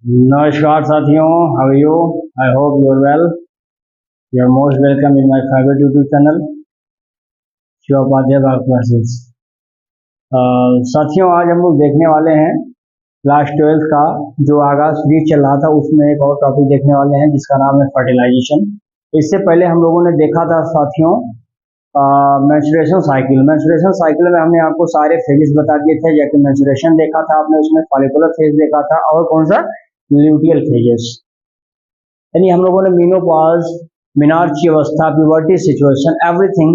नमस्कार साथियों, how are you? I hope you are well. You are most welcome in my favourite YouTube channel Shiv Upadhyay Bagh classes. साथियों, आज हम लोग देखने वाले हैं क्लास 12 का जो आगाज सीरीज चल रहा था, उसमें एक और टॉपिक देखने वाले हैं जिसका नाम है फर्टिलाइजेशन। इससे पहले हम लोगों ने देखा था साथियों मेंस्ट्रुएशन साइकिल। मेंस्ट्रुएशन साइकिल में हमने आपको सारे फेजेस बता दिए थे, जैसे मेंस्ट्रुएशन देखा था आपने, उसमें फॉलिकुलर फेज देखा था और कौन सा ल्यूटियल फेजेस, यानी हम लोगों ने मीनोपॉज, मिनार्ची अवस्था, प्यूबर्टी सिचुएशन, एवरीथिंग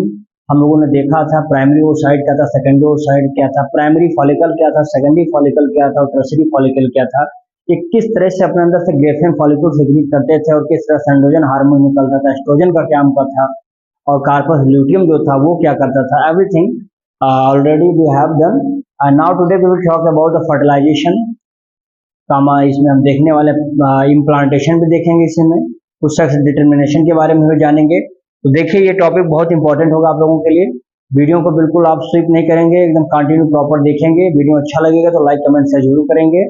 हम लोगों ने देखा था। प्राइमरी ओसाइट क्या था, सेकेंडरी ओसाइट क्या था, प्राइमरी फॉलिकल क्या था, सेकेंडरी फॉलिकल क्या था और टर्शियरी फॉलिकल क्या था। ये किस तरह से अपने अंदर से ग्रेफियन फॉलिकल सिक्रीट करते थे और किस तरह से एंड्रोजन हार्मोन निकलता था, एस्ट्रोजन का क्या काम था और कार्पस ल्यूटियम जो था वो क्या करता था। Everything already we have done and now today we will talk about the fertilization comma. इसमें हम देखने वाले इम्प्लांटेशन भी देखेंगे, इसमें कुछ सेक्स डिटर्मिनेशन के बारे में भी जानेंगे। तो देखिए, ये टॉपिक बहुत इंपॉर्टेंट होगा आप लोगों के लिए। वीडियो को बिल्कुल आप स्किप नहीं करेंगे, एकदम कंटिन्यू प्रॉपर देखेंगे। वीडियो अच्छा लगेगा तो लाइक कमेंट शेयर जरूर करेंगे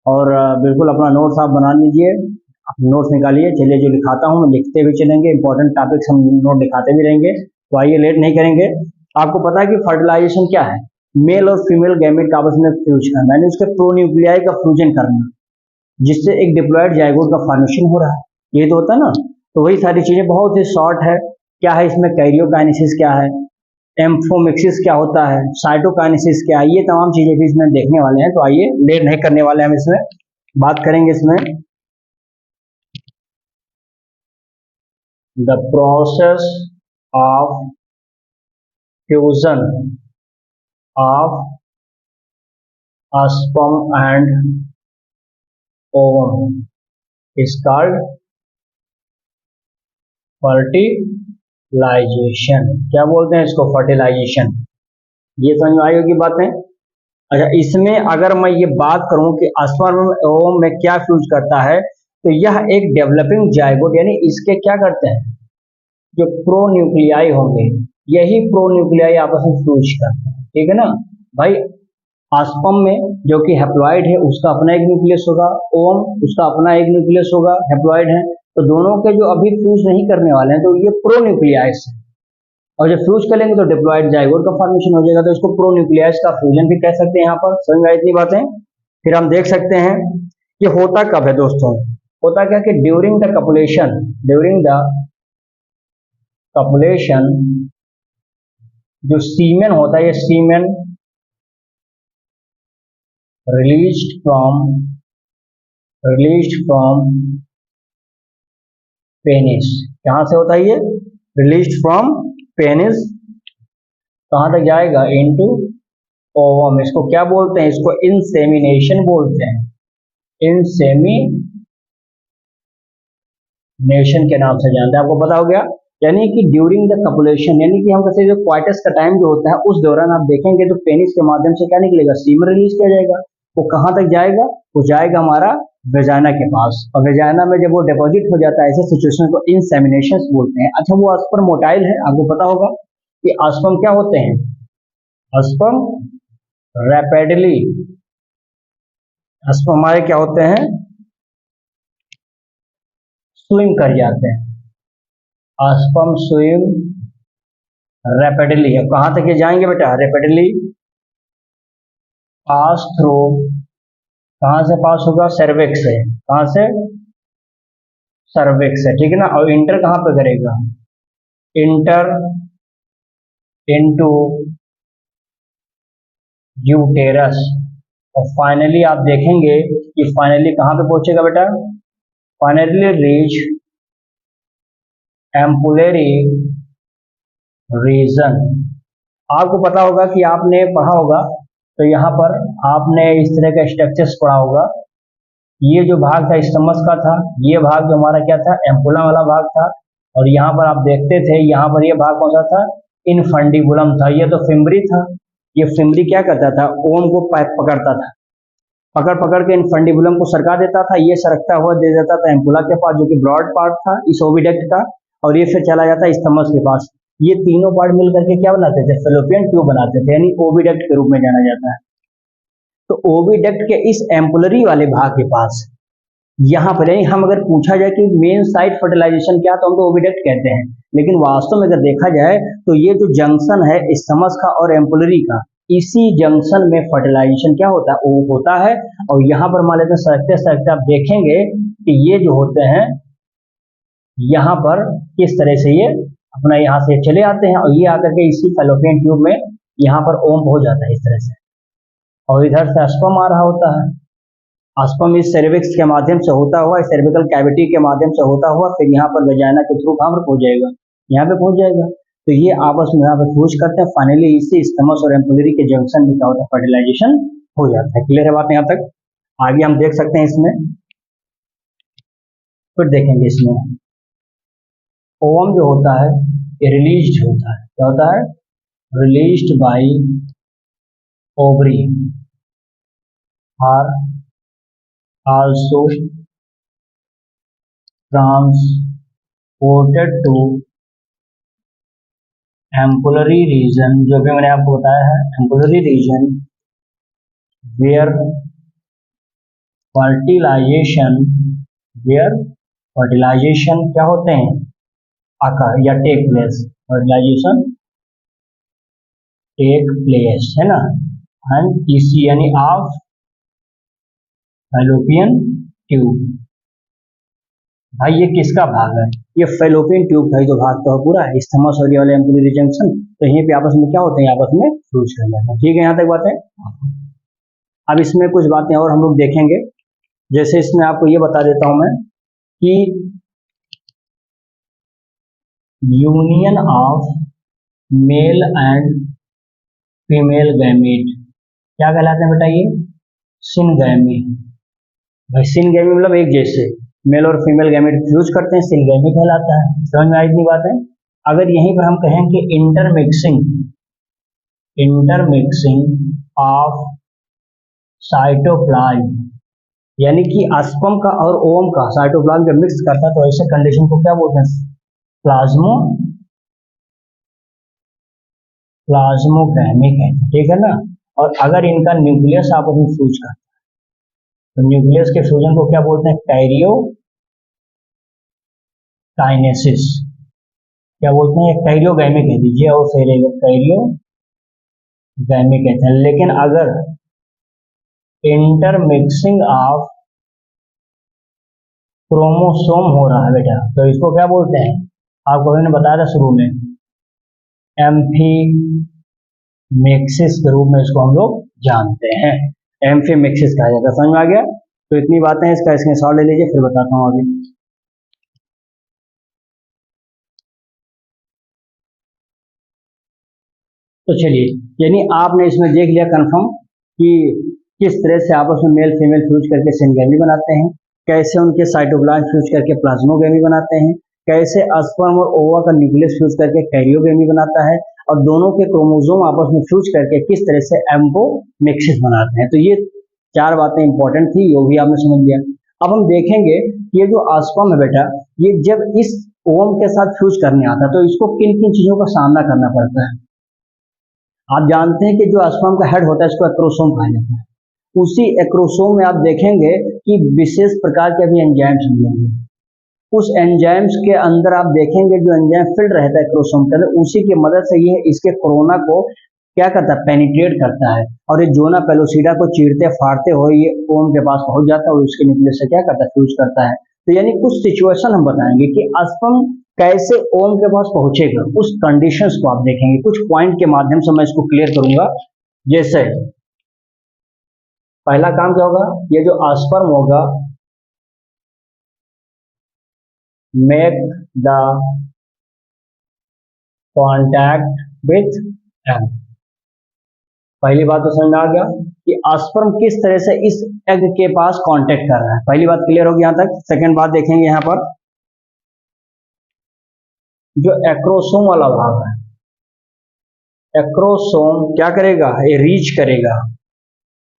और बिल्कुल अपना नोट्स आप बना लीजिए, नोट्स निकालिए। चलिए, जो लिखाता हूँ लिखते भी चलेंगे, इंपॉर्टेंट टॉपिक्स हम नोट दिखाते भी रहेंगे। तो आइए, लेट नहीं करेंगे। आपको पता है कि फर्टिलाइजेशन क्या है? मेल और फीमेल गैमेट का आपस में फ्यूज करना, यानी उसके प्रोन्यूक्लियाई का फ्यूजन करना, जिससे एक डिप्लॉयड जाइगोट का फॉर्मेशन हो रहा है। ये तो होता है ना। तो वही सारी चीजें बहुत ही शॉर्ट है। क्या है इसमें? कैरियोकाइनेसिस क्या है, एम्फोमिक्सिस क्या होता है, साइटोकाइनेसिस क्या है, ये तमाम चीजें भी इसमें देखने वाले हैं। तो आइए, लेट नहीं करने वाले हम इसमें बात करेंगे। इसमें the process of fusion of sperm and ovum is called fertilization. क्या बोलते हैं इसको? फर्टिलाइजेशन। ये समझ में आई होगी बातें। अच्छा, इसमें अगर मैं ये बात करूं कि स्पर्म ओवम में क्या फ्यूज करता है, तो यह एक डेवलपिंग जाइगोट, यानी इसके क्या करते हैं, जो प्रोन्यूक्लियाई होंगे, यही प्रोन्यूक्लियाई आपस में फ्यूज करते हैं। ठीक है ना भाई? स्पर्म में जो कि हैप्लॉइड है उसका अपना एक न्यूक्लियस होगा, ओवम उसका अपना एक न्यूक्लियस होगा, हैप्लॉइड है। तो दोनों के जो अभी फ्यूज नहीं करने वाले हैं तो ये प्रोन्यूक्लियाइस है, और जब फ्यूज करेंगे तो डिप्लॉयड जाइगोट का फॉर्मेशन हो जाएगा। तो इसको प्रोन्यूक्लियाइस का फ्यूजन भी कह सकते हैं। यहाँ पर समझ में आई इतनी बातें? फिर हम देख सकते हैं ये होता कब है दोस्तों। होता क्या कि during the copulation, during the copulation जो सीमेन होता है, ये सीमेन released from पेनिस। कहां से होता है ये? Released from penis. कहां तक जाएगा? Into ovum. इसको क्या बोलते हैं? इसको इंसेमिनेशन बोलते हैं। इंसेमिनेशन के नाम से जानते हैं, आपको पता हो गया। यानी कि ड्यूरिंग द कपुलेशन, यानी कि हम कहते हैं जो क्वार्टस का टाइम जो होता है उस दौरान आप देखेंगे तो पेनिस के माध्यम से क्या निकलेगा? सीमेन रिलीज किया जाएगा। वो कहां तक जाएगा? वो जाएगा हमारा वेजाइना के पास, और वेजाइना में जब वो डिपॉजिट हो जाता है ऐसे सिचुएशन को इंसेमिनेशन बोलते हैं। अच्छा, वो स्पर्म मोटाइल है, आपको पता होगा कि स्पर्म क्या होते हैं? स्पर्म रैपिडली, स्पर्म हमारे क्या होते हैं? स्विम कर जाते हैं। Sperm swim rapidly. अब कहां तक ये जाएंगे बेटा? रैपिडली पास थ्रू, कहां से पास होगा? सर्विक्स से। कहां से? सर्विक्स से, ठीक है ना। और इंटर कहां पे करेगा? Inter into uterus. और फाइनली आप देखेंगे कि फाइनली कहां पे पहुंचेगा बेटा? Finally reach ampullary region. आपको पता होगा कि आपने पढ़ा होगा, तो यहाँ पर आपने इस तरह का स्ट्रक्चर्स पढ़ा होगा। ये जो भाग था स्टमस का था, ये भाग जो हमारा क्या था? एम्पुला वाला भाग था। और यहाँ पर आप देखते थे, यहाँ पर ये भाग कौन सा था? इनफंडिबुलम था। ये तो फिम्बरी था। ये फिम्बरी क्या करता था? ओम को पकड़ता था, पकड़ पकड़ के इनफंडिबुलम को सरका देता था। ये सरकता हुआ दे देता था एम्पुला के पास, जो कि ब्रॉड पार्ट था इस ओविडक्ट का, और ये फिर चला जाता स्टमस के पास। ये तीनों पार्ट मिलकर के क्या बनाते थे? फेलोपियन ट्यूब बनाते थे, यानी ओविडक्ट के रूप में जाना जाता है। तो ओविडक्ट के इस एम्पुलरी वाले भाग के पास यहाँ पर यानी हम अगर पूछा जाए कि मेन साइट फर्टिलाइजेशन क्या, तो हम तो ओविडक्ट कहते हैं, लेकिन वास्तव में अगर देखा जाए तो ये जो जंक्शन है स्टमस का और एम्पुलरी का, इसी जंक्शन में फर्टिलाइजेशन क्या होता है, वो होता है। और यहाँ पर मान लेते हैं सरकते सरकते आप देखेंगे कि ये जो होते हैं यहाँ पर किस तरह से ये अपना यहाँ से चले आते हैं और ये आकर के इसी फैलोपियन ट्यूब में यहाँ पर ओम हो जाता है इस तरह से, और इधर से स्पर्म आ रहा होता है। स्पर्म इस सेरेविक्स के माध्यम से होता हुआ, इस सेरेविकल कैविटी के माध्यम से होता हुआ फिर यहाँ पर वजाइना के थ्रू कहाँ पर पहुंच जाएगा, यहाँ पे पहुंच जाएगा। तो ये आपस में यहाँ पे फ्यूज करते हैं, फाइनली इसी स्टमस और एम्पुलरी के जंक्शन में क्या होता है, फर्टिलाइजेशन हो जाता है। क्लियर है बात यहाँ तक? आगे हम देख सकते हैं इसमें, फिर देखेंगे इसमें ओवम जो होता है ये रिलीज्ड होता है, क्या होता है, released by ovary are also transported to ampullary region, जो भी मैंने आपको बताया है, ampullary region where fertilization, where fertilization क्या होते हैं, आकर या take place, fertilization take place है ना, एंड इसी यानी ऑफ फैलोपियन ट्यूब। भाई ये किसका भाग है, ये फैलोपियन ट्यूब का जो भाग तो पूरा है, स्टमस और ये वाले एम्पुलरी जंक्शन, तो यहीं पे आपस में क्या होते हैं, आपस में फ्यूज कर जाते हैं। ठीक है, यहाँ तक बात है। अब इसमें कुछ बातें और हम लोग देखेंगे, जैसे इसमें आपको ये बता देता हूं मैं कि union of male and female gamete क्या कहलाते हैं बेटा, ये सिनगैमी। भाई सिनगैमी मतलब एक जैसे, मेल और फीमेल गैमीट फ्यूज करते हैं, सिनगैमी कहलाता है। समझ में आई इतनी बात है? अगर यहीं पर हम कहें कि इंटरमिक्सिंग ऑफ साइटोप्लाज्म, यानी कि स्पर्म का और ओवम का साइटोप्लाज्म जब मिक्स करता है तो ऐसे कंडीशन को क्या बोलते हैं, प्लाज्मोगैमी कहते हैं। ठीक है ना? और अगर इनका न्यूक्लियस आपस में फ्यूज करता है तो न्यूक्लियस के फ्यूजन को क्या बोलते हैं, कैरियोकाइनेसिस। क्या बोलते हैं, कैरियोगैमी कह दीजिए और फिर कैरियोगैमी कहते हैं। लेकिन अगर इंटरमिक्सिंग ऑफ क्रोमोसोम हो रहा है बेटा, तो इसको क्या बोलते हैं, आपको मैंने बताया था शुरू में, एम्फीमेक्सिस के रूप में इसको हम लोग जानते हैं, एम्फीमेक्सिस कहा जाता है। समझ में आ गया? तो इतनी बातें हैं, इसका स्क्रीनशॉट ले लीजिए, फिर बताता हूँ आगे। तो चलिए, यानी आपने इसमें देख लिया कंफर्म कि किस तरह से आपस में मेल फीमेल फ्यूज करके सिनगैमी बनाते हैं, कैसे उनके साइटोप्लाज्म फ्यूज करके प्लाज्मोगैमी बनाते हैं, कैसे स्पर्म और ओवा का न्यूक्लियस फ्यूज करके कैरियोगैमी बनाता है, और दोनों के क्रोमोसोम आपस में फ्यूज करके किस तरह से एम्फोमेक्सिस बनाते हैं। तो ये चार बातें इंपॉर्टेंट थी, ये भी आपने समझ लिया। अब हम देखेंगे कि ये जो स्पर्म है बेटा, ये जब इस ओवम के साथ फ्यूज करने आता है तो इसको किन किन चीजों का सामना करना पड़ता है। आप जानते हैं कि जो स्पर्म का हेड होता है इसको एक्रोसोम कहा जाता है। उसी एक्रोसोम में आप देखेंगे कि विशेष प्रकार के अभी एंजाइम्स मिलेंगे। उस एंजाइम्स के अंदर आप देखेंगे जो एंजाइम फिल्ड रहता है एक्रोसोम के अंदर, उसी की मदद से ये इसके कोरोना को क्या करता है, पेनिट्रेट करता है, और ये जोना पेलोसिडा को चीरते फाड़ते हुए ये ओम के पास पहुंच जाता है और उसके न्यूक्लियस से क्या करता है, फ्यूज करता है। तो यानी कुछ सिचुएशन हम बताएंगे कि स्पर्म कैसे ओम के पास पहुंचेगा, उस कंडीशंस को आप देखेंगे, कुछ पॉइंट के माध्यम से मैं इसको क्लियर करूंगा। जैसे पहला काम क्या होगा, ये जो स्पर्म होगा, make the contact with egg. पहली बात तो समझ में आ गया कि स्पर्म किस तरह से इस एग के पास कांटेक्ट कर रहा है, पहली बात क्लियर होगी यहां तक। सेकंड बात देखेंगे यहां पर जो एक्रोसोम वाला भाग है, एक्रोसोम क्या करेगा, ये रीच करेगा,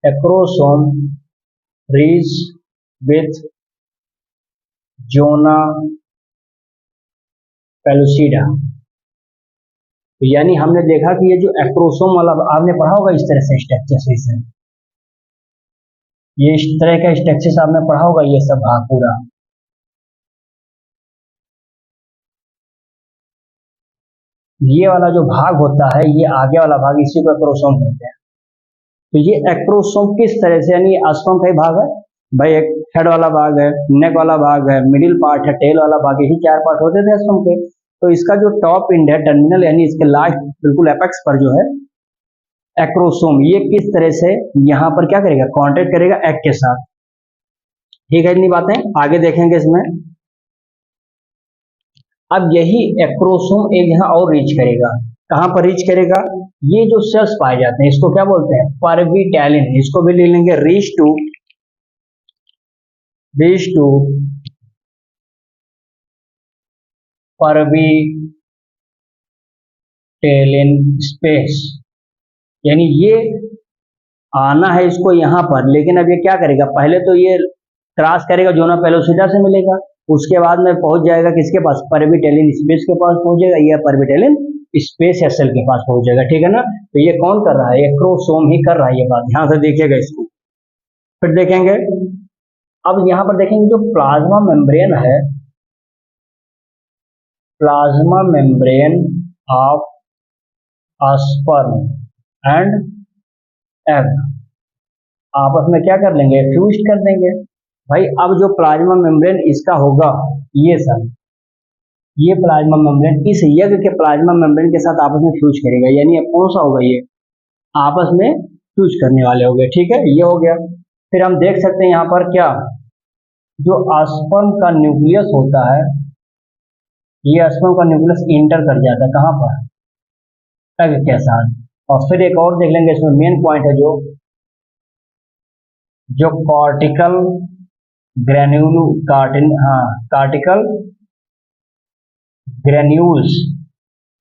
acrosome reach with zona pellucida. तो यानी हमने देखा कि ये जो एक्रोसोम वाला, आपने पढ़ा होगा इस तरह से स्ट्रक्चर से, ये इस तरह का स्ट्रक्चर आपने पढ़ा होगा, ये सब भाग पूरा। ये वाला जो भाग होता है, ये आगे वाला भाग, इसी को एक्रोसोम कहते हैं। तो ये एक्रोसोम किस तरह से, यानी अस्पम का ही भाग है भाई, एक हेड वाला भाग है, नेक वाला भाग है, मिडिल पार्ट है, टेल वाला भाग, यही 4 पार्ट होते थे अस्पम के। तो इसका जो टॉप एंड है, टर्मिनल यानी इसके लास्ट बिल्कुल एपेक्स पर जो है एक्रोसोम, ये किस तरह से यहाँ पर क्या करेगा, कांटेक्ट करेगा एग के साथ। ठीक है, इतनी बातें आगे देखेंगे इसमें। अब यही एक्रोसोम एक यहाँ और रीच करेगा, कहां पर रीच करेगा, ये जो सेल्स पाए जाते हैं इसको क्या बोलते हैं, परविटेलिन, इसको भी ले लेंगे रीच टू परविटेलिन स्पेस, यानी ये आना है इसको यहाँ पर, लेकिन अब ये क्या करेगा, पहले तो ये क्रॉस करेगा जोना पेलोसिटा से मिलेगा, उसके बाद में पहुंच जाएगा किसके पास, परविटेलिन स्पेस के पास पहुंचेगा, या परविटेलिन स्पेस या सेल के पास पहुंच जाएगा। ठीक है ना, तो ये कौन कर रहा है, एक्रोसोम ही कर रहा है, ये बात ध्यान से देखिएगा इसको। फिर देखेंगे, अब यहां पर देखेंगे जो प्लाज्मा मेम्ब्रेन है, plasma membrane of sperm and egg आपस में क्या कर लेंगे, फ्यूज कर देंगे। भाई अब जो प्लाज्मा मेम्ब्रेन इसका होगा, ये सब, ये प्लाज्मा मेम्ब्रेन इस यज्ञ के प्लाज्मा मेम्ब्रेन के साथ आपस में फ्यूज करेगा, यानी अब कौन सा होगा, ये आपस में फ्यूज करने वाले हो गए। ठीक है, ये हो गया। फिर हम देख सकते हैं यहाँ पर क्या, जो स्पर्म का न्यूक्लियस होता है, ये स्पर्म का न्यूक्लियस इंटर कर जाता है कहाँ पर, एग के साथ। और फिर एक और देख लेंगे, इसमें मेन पॉइंट है जो कॉर्टिकल ग्रेन्यूल कार्टिकल ग्रेन्यूल्स,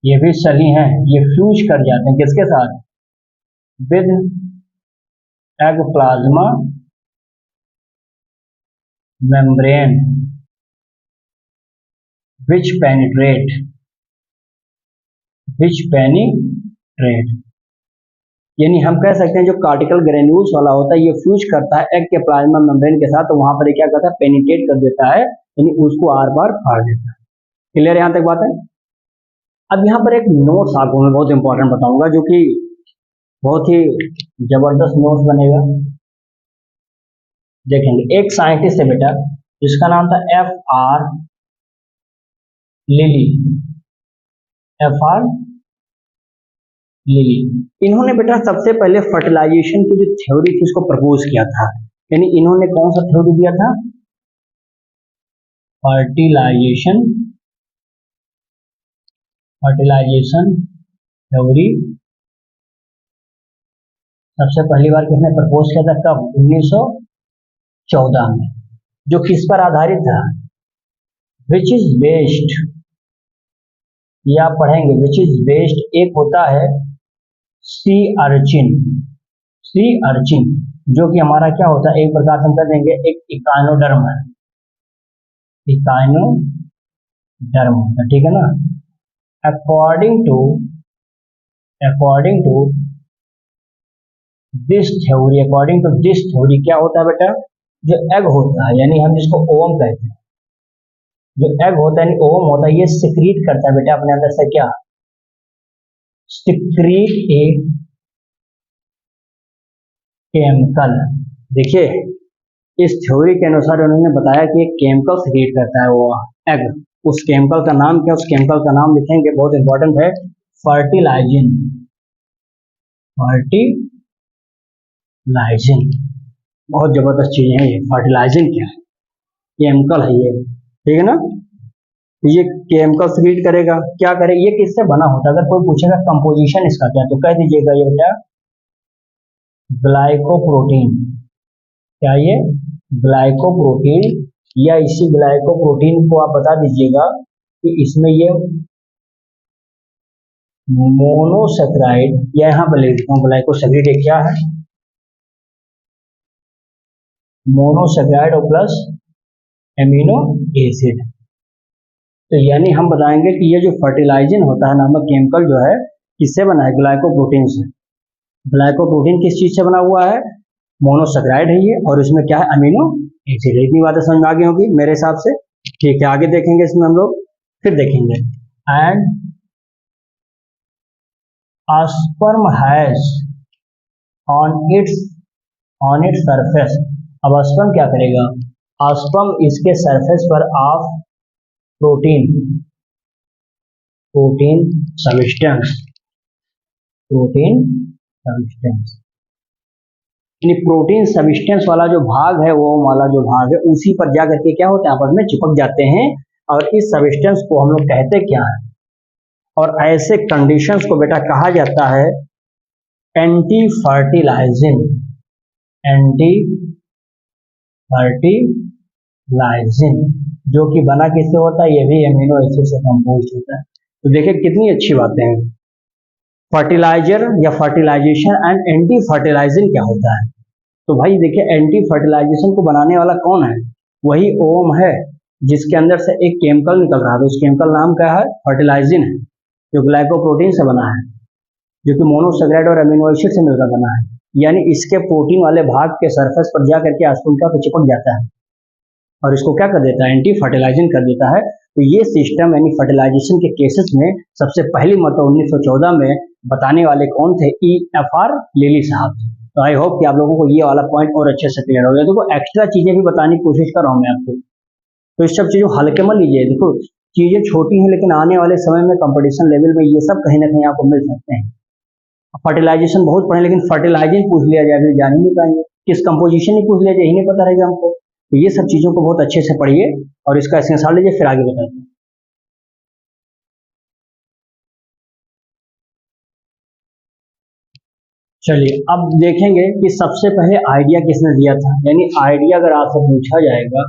ये भी सही हैं, ये फ्यूज कर जाते हैं किसके साथ, with egg plasma membrane which penetrate, यानी हम कह सकते हैं जो कार्टिकल ग्रेन्यूल्स वाला होता है, ये फ्यूज करता है एग के प्लाज्मा मेम्ब्रेन के साथ, तो वहां पर क्या करता है, पेनिट्रेट कर देता है, यानी उसको आर पार फाड़ देता है। क्लियर यहां तक बात है। अब यहाँ पर एक नोट्स आपको मैं बहुत इंपॉर्टेंट बताऊंगा, जो कि बहुत ही जबरदस्त नोट्स बनेगा। देखेंगे, एक साइंटिस्ट है बेटा, जिसका नाम था F.R. लिली, इन्होंने बेटा सबसे पहले फर्टिलाइजेशन की जो थ्योरी थी उसको प्रपोज किया था। यानी इन्होंने कौन सा थ्योरी दिया था, फर्टिलाइजेशन थ्योरी सबसे पहली बार किसने प्रपोज किया था, कब, 1914 में, जो किस पर आधारित था, विच इज बेस्ड, ये आप पढ़ेंगे, विच इज बेस्ड, एक होता है सी अर्चिन, जो कि हमारा क्या होता है, एक प्रकार से हम कर देंगे एक इकाइनोडर्म है, ठीक है ना। अकॉर्डिंग टू दिस थ्योरी क्या होता है बेटा, जो एग होता है, यानी हम जिसको ओवम कहते हैं, जो एग होता है यानी ओवम होता है, ये सिक्रीट करता है बेटा अपने अंदर से क्या, सिक्रीट ए केमिकल। देखिए, इस थ्योरी के अनुसार उन्होंने बताया कि एक केमिकल सिक्रीट करता है वो एग, उस केमिकल का नाम क्या, उस केमिकल का नाम लिखेंगे, बहुत इंपॉर्टेंट है, फर्टिलाइजिन। बहुत जबरदस्त चीज है ये, फर्टिलाइजिन क्या है, केमिकल है ये, ठीक है ना। ये केमिकल सिक्रीट करेगा, क्या करेगा, ये किससे बना होता है, अगर कोई पूछेगा कंपोजिशन इसका क्या, तो कह दीजिएगा ये बेटा ग्लाइकोप्रोटीन, क्या ये ग्लाइकोप्रोटीन, या इसी ग्लाइकोप्रोटीन को आप बता दीजिएगा कि इसमें ये मोनोसेक्राइड, या यहाँ पर लिख देता हूँ ग्लाइकोसेक्राइड क्या है, मोनोसेक्राइड और प्लस एमिनो एसिड। तो यानी हम बताएंगे कि ये जो फर्टिलाइजिन होता है नामक केमिकल जो है किससे बना है, ग्लाइकोप्रोटीन से। ग्लाइकोप्रोटीन किस चीज से बना हुआ है, मोनोसेकेराइड है ये, और इसमें क्या है, अमीनो एसिड है। इतनी बातें समझ में आ गई होगी मेरे हिसाब से। ठीक है, आगे देखेंगे इसमें हम लोग, फिर देखेंगे। And sperm has on its surface. अब स्पर्म क्या करेगा, स्पर्म इसके सरफेस पर ऑफ प्रोटीन प्रोटीन सब्सटेंस यानी प्रोटीन सब्सटेंस वाला जो भाग है, वो वाला जो भाग है, उसी पर जा करके क्या होता है, आपस में चिपक जाते हैं। और इस सब्सटेंस को हम लोग कहते क्या है, और ऐसे कंडीशंस को बेटा कहा जाता है एंटी फर्टिलाइजिंग। जो कि बना किससे होता है, ये भी अमीनो एसिड से कंपोज होता है। तो देखिए कितनी अच्छी बातें हैं। फर्टिलाइजर या फर्टिलाइजेशन एंड एंटी फर्टिलाइजिंग क्या होता है, तो भाई देखिए एंटी फर्टिलाइजेशन को बनाने वाला कौन है, वही ओम है, जिसके अंदर से एक केमिकल निकल रहा है। तो उस केमिकल नाम क्या है, फर्टिलाइजिन है, जो ग्लाइकोप्रोटीन से बना है, जो कि मोनोसेकेराइड और अमीनो एसिड से मिलकर बना है। यानी इसके प्रोटीन वाले भाग के सरफेस पर जा करके आसपास का चिपक जाता है और इसको क्या कर देता है, एंटी फर्टिलाइजिंग कर देता है। तो ये सिस्टम यानी फर्टिलाइजेशन के केसेस में सबसे पहली मरतबा 1914 में बताने वाले कौन थे, EFR लिली साहब थे। तो आई होप कि आप लोगों को ये वाला पॉइंट और अच्छे से क्लियर हो गया। देखो एक्स्ट्रा चीजें भी बताने की कोशिश कर रहा हूँ मैं आपको, तो इस सब चीजों हल्के में लीजिए। देखो चीजें छोटी हैं, लेकिन आने वाले समय में कंपटीशन लेवल में ये सब कहीं ना कहीं आपको मिल सकते हैं। फर्टिलाइजेशन बहुत पढ़े, लेकिन फर्टिलाइजिंग पूछ लिया जाए अभी जान ही नहीं पाएंगे, किस कंपोजिशन ही पूछ लिया जाए, यही नहीं पता रहेगा हमको। तो ये सब चीजों को बहुत अच्छे से पढ़िए और इसका स्क्रीनशॉट लीजिए, फिर आगे बताते हैं। चलिए अब देखेंगे कि सबसे पहले आइडिया किसने दिया था। यानी आइडिया अगर आपसे पूछा जाएगा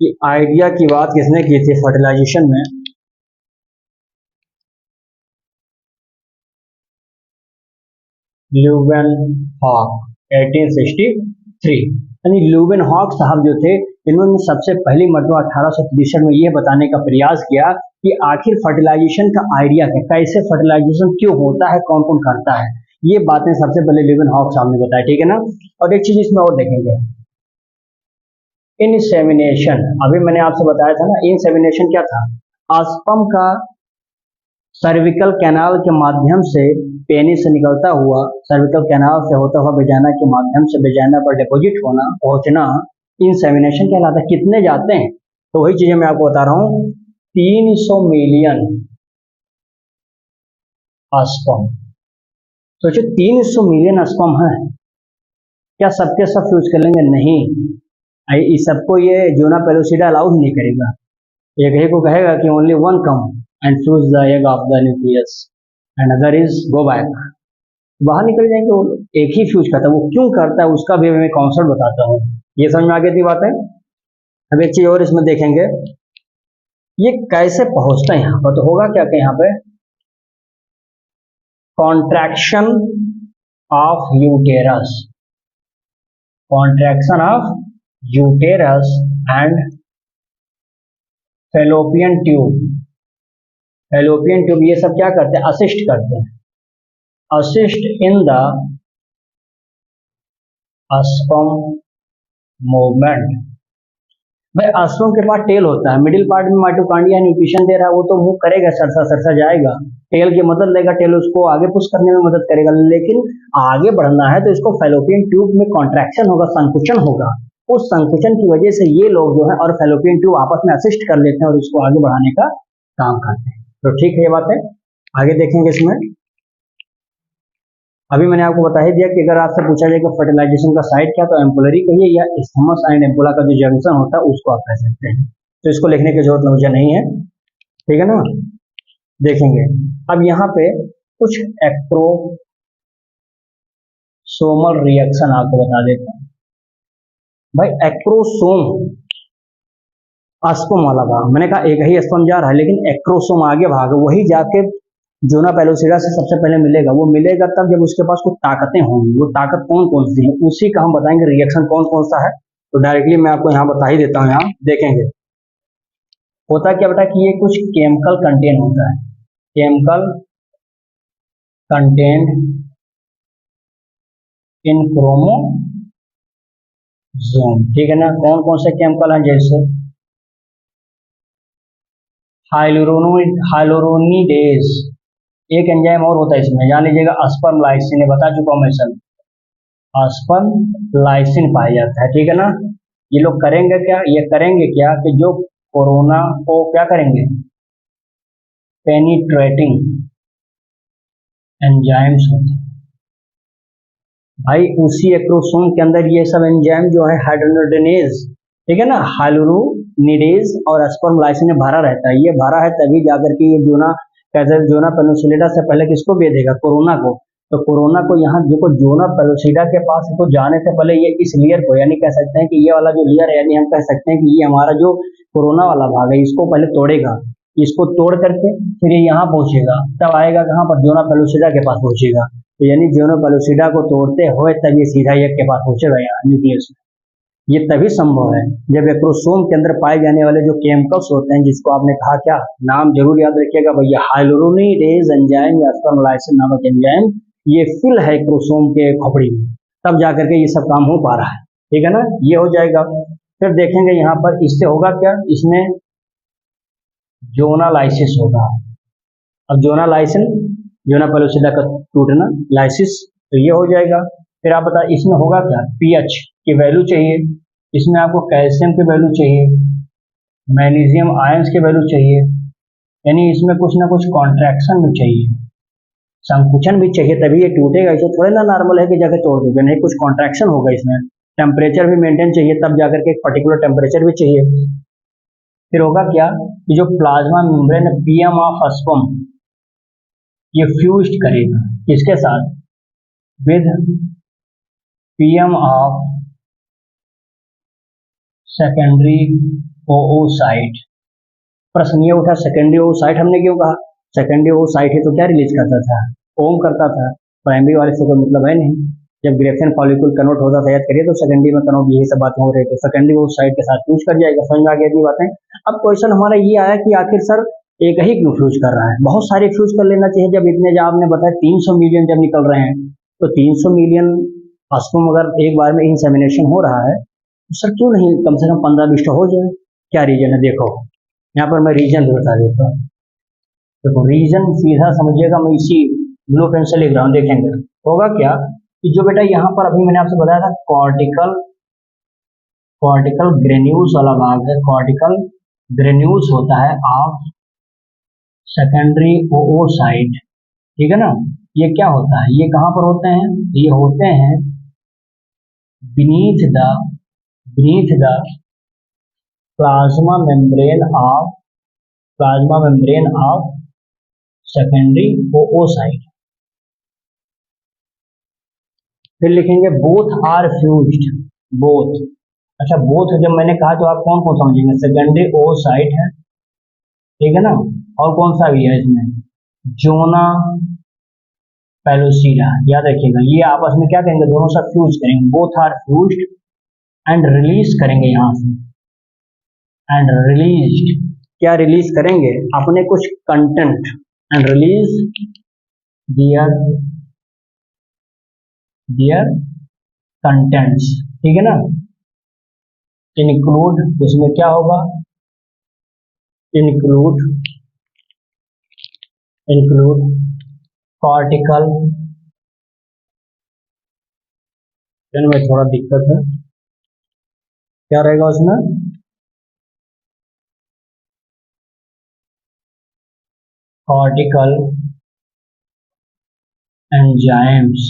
कि आइडिया की बात किसने की थी फर्टिलाइजेशन में, ल्यूवेनहॉक 1863। यानी ल्यूवेनहॉक साहब जो थे, इन्होंने सबसे पहली मरतबा 1863 में यह बताने का प्रयास किया कि आखिर फर्टिलाइजेशन का आइडिया है, कैसे फर्टिलाइजेशन क्यों होता है, कौन कौन करता है। ये बातें सबसे पहले ल्यूवेनहॉक साहब ने बताया, ठीक है ना। और एक चीज इसमें और देखेंगे, इंसेमिनेशन। अभी मैंने आपसे बताया था ना, इंसेमिनेशन क्या था, स्पर्म का सर्विकल कैनाल के माध्यम से पेनिस से निकलता हुआ, सर्विकल कैनाल से होता हुआ वेजाना के माध्यम से वेजाना पर डिपोजिट होना, पहुंचना, इंसेमिनेशन कहलाता है। कितने जाते हैं, तो वही चीजें मैं आपको बता रहा हूं। 300 मिलियन स्पर्म। सोचो 300 मिलियन स्पर्म है, क्या सबके सब फ्यूज कर लेंगे, नहीं। इस सबको ये जोना पेलोसिडा अलाउ ही नहीं करेगा, एक ही को कहेगा कि only one come and fuse the egg of the nucleus and other is go back, बाहर निकल जाएंगे वो लोग। एक ही फ्यूज करता है, वो क्यों करता है उसका भी मैं कॉन्सेप्ट बताता हूँ। ये समझ में आ गई थी बात है। अब एक चीज और इसमें देखेंगे, ये कैसे पहुंचता है यहाँ पर, तो होगा क्या कि यहाँ पे contraction of uterus, contraction of uterus and fallopian tube, fallopian tube, ये सब क्या करते हैं, असिस्ट करते हैं, assist in the sperm movement. भाई स्पर्म के पास टेल होता है, मिडिल पार्ट में माइटोकॉन्ड्रिया न्यूट्रिशन दे रहा है, वो तो मूव करेगा, सरसा सरसा जाएगा, टेल की मदद लेगा, टेल उसको आगे पुश करने में मदद करेगा। लेकिन आगे बढ़ना है तो इसको फेलोपियन ट्यूब में कॉन्ट्रैक्शन होगा, संकुचन होगा। उस संकुचन की वजह से ये लोग जो है और फेलोपियन ट्यूब आपस में असिस्ट कर लेते हैं और इसको आगे बढ़ाने का काम करते हैं। तो ठीक है ये बात है, आगे देखेंगे इसमें। अभी मैंने आपको बता ही दिया कि अगर आपसे पूछा जाए कि फर्टिलाइजेशन का साइट क्या, तो एम्पुलरी कहिए या इस्थमस एंड एम्पुला का जो जंक्शन होता है उसको आप कह सकते हैं। तो इसको लिखने की जरूरत मुझे नहीं है, ठीक है ना। देखेंगे अब यहाँ पे कुछ एक्रोसोमल रिएक्शन आपको बता देते हैं। भाई एक्रोसोम स्पर्म वाला भाग, मैंने कहा एक ही स्पर्म जा रहा है, लेकिन एक्रोसोम आगे भाग वही जाके जोना पेलोसिडा से सबसे पहले मिलेगा। वो मिलेगा तब जब उसके पास कुछ ताकतें होंगी, वो ताकत कौन कौन सी है, उसी का हम बताएंगे रिएक्शन कौन कौन सा है। तो डायरेक्टली मैं आपको यहाँ बता ही देता हूँ, यहाँ देखेंगे होता क्या बेटा कि ये कुछ केमिकल कंटेन होता है, केमिकल कंटेंट इन क्रोमोसोम, ठीक है ना। कौन कौन से केमिकल हैं, जैसे हाइलोरोनिडेज, एक एंजाइम और होता है इसमें, जान लीजिएगा, अस्पर्मलाइसिन, बता चुका हूं मैं सर, अस्पर्मलाइसिन पाया जाता है, ठीक है ना। ये लोग करेंगे क्या, ये करेंगे क्या कि जो कोरोना को क्या करेंगे, पेनिट्रेटिंग एंजाइम्स होते हैं भाई, उसी एक्रोसोम के अंदर ये सब एंजाइम जो है हाइड्रोजनेज, ठीक है ना, हाइलोरोनिडेज और अस्पर्मलाइसिन में भरा रहता है। ये भरा है तभी जाकर के ये जोना कैसे, जोना पेलुसिडा से पहले किसको भेजेगा, कोरोना को। तो कोरोना को यहाँ देखो, जोना पेलुसिडा के पास इसको जाने से पहले ये इस लेयर को, यानी कह सकते हैं कि ये वाला जो लेयर है, यानी हम कह सकते हैं कि ये हमारा जो कोरोना वाला भाग है, इसको पहले तोड़ेगा। इसको तोड़ करके फिर ये यहाँ पहुंचेगा, तब आएगा कहाँ पर, जोना पेलुसिडा के पास पहुंचेगा। तो यानी जोना पेलुसिडा को तोड़ते हुए तब ये सीधा एक के पास पहुंचेगा, यहाँ न्यूक्लियस में। ये तभी संभव है जब एक्रोसोम के अंदर पाए जाने वाले जो केमिकल्स होते हैं, जिसको आपने कहा क्या नाम, जरूर याद रखिएगा भैया, हाइलोरोनिडेज एंजाइम या अस्पर्मलाइसिन नामक एंजाइम, ये फिल है एक्रोसोम के खोपड़ी में, तब जाकर के ये सब काम हो पा रहा है, ठीक है ना। ये हो जाएगा, फिर देखेंगे यहाँ पर इससे होगा क्या, इसमें जोनालाइसिस होगा। अब जोनालाइसिन, जोना पेलुसिडा का टूटना, लाइसिस, तो ये हो जाएगा। फिर आप बता, इसमें होगा क्या, पीएच की वैल्यू चाहिए, इसमें आपको कैल्शियम की वैल्यू चाहिए, मैग्नीशियम आयंस की वैल्यू चाहिए, यानी इसमें कुछ ना कुछ कॉन्ट्रैक्शन भी चाहिए, संकुचन भी चाहिए, तभी ये टूटेगा। इसे थोड़े ना नॉर्मल है कि जाकर तोड़ दोगे, नहीं, कुछ कॉन्ट्रैक्शन होगा इसमें, टेम्परेचर भी मेंटेन चाहिए, तब जाकर के एक पर्टिकुलर टेम्परेचर भी चाहिए। फिर होगा क्या कि जो प्लाज्मा मेम्ब्रेन पीएम ऑफ अस्पम, ये फ्यूज्ड करेगा किसके साथ, विद पीएम ऑफ सेकेंडरी ओओसाइट। प्रश्न ये उठा, सेकेंडरी ओओसाइट हमने क्यों कहा, सेकेंडरी ओओसाइट है तो क्या रिलीज करता था, ओम करता था, प्राइमरी वाले से कोई मतलब है नहीं। जब ग्रेफियन फॉलिकल कन्वर्ट होता था, याद करिए, तो सेकेंडरी में कन्वर्ट, यही सब बातें हो रही थी, सेकेंडरी ओओसाइट के साथ फ्यूज कर जाएगा, समझ में आ गया ये बातें। अब क्वेश्चन हमारा ये आया कि आखिर सर एक ही क्यों फ्यूज कर रहा है, बहुत सारे फ्यूज कर लेना चाहिए, जब इतने, जब आपने बताया 300 मिलियन जब निकल रहे हैं, तो 300 मिलियन अस्पम अगर एक बार में इंसेमिनेशन हो रहा है, तो सर क्यों नहीं कम से कम 15-20 हो जाए। क्या रीजन है, देखो यहाँ पर मैं रीजन भी बता देता हूँ। देखो रीजन सीधा समझिएगा, मैं इसी ब्लू पेन से लिख रहा हूँ, देखेंगे होगा क्या कि जो बेटा यहाँ पर अभी मैंने आपसे बताया था, कॉर्टिकल ग्रेन्यूल्स वाला भाग है, कॉर्टिकल ग्रेन्यूल्स होता है ऑफ सेकेंडरी ओओसाइट, ठीक है ना। ये क्या होता है, ये कहाँ पर होते हैं, ये होते हैं beneath the plasma membrane of secondary oocyte। फिर लिखेंगे both are fused, both, अच्छा both जब मैंने कहा तो आप कौन कौन समझेंगे, सेकेंडरी oocyte है, ठीक है ना, और कौन सा भी है इसमें, जोना पेलुसिडा, याद रखिएगा, ये आपस में क्या करेंगे, दोनों साथ फ्यूज करेंगे, both are fused and release करेंगे यहाँ से, एंड रिलीज्ड, क्या रिलीज करेंगे, अपने कुछ content, and release their contents, ठीक है ना। इंक्लूड, उसमें क्या होगा, इंक्लूड कॉर्टिकल, में थोड़ा दिक्कत है, क्या रहेगा उसमें, कॉर्टिकल एंजाइम्स,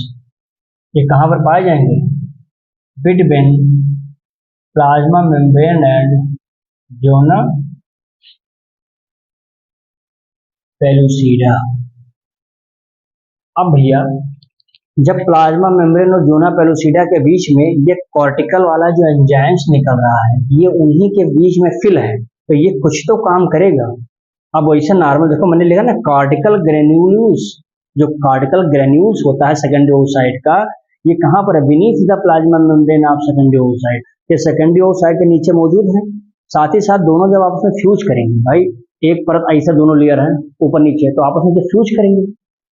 ये कहाँ पर पाए जाएंगे, between plasma membrane and zona pellucida. अब भैया जब प्लाज्मा मेम्ब्रेन और जोना पेलुसिडा के बीच में ये कॉर्टिकल वाला जो एंजाइम्स निकल रहा है, ये उन्हीं के बीच में फिल है, तो ये कुछ तो काम करेगा। अब वैसे नॉर्मल देखो, मैंने लिखा ना कॉर्टिकल ग्रेन्यूल्स, जो कॉर्टिकल ग्रेन्यूल्स होता है सेकेंडरी ओसाइट का, ये कहाँ पर है, beneath the plasma membrane of secondary oocyte, ये सेकेंडरी ओसाइट के नीचे मौजूद है। साथ ही साथ दोनों जब आपस में फ्यूज करेंगे, भाई एक परत ऐसा दोनों लेयर है ऊपर नीचे, तो आपस में जब फ्यूज करेंगे,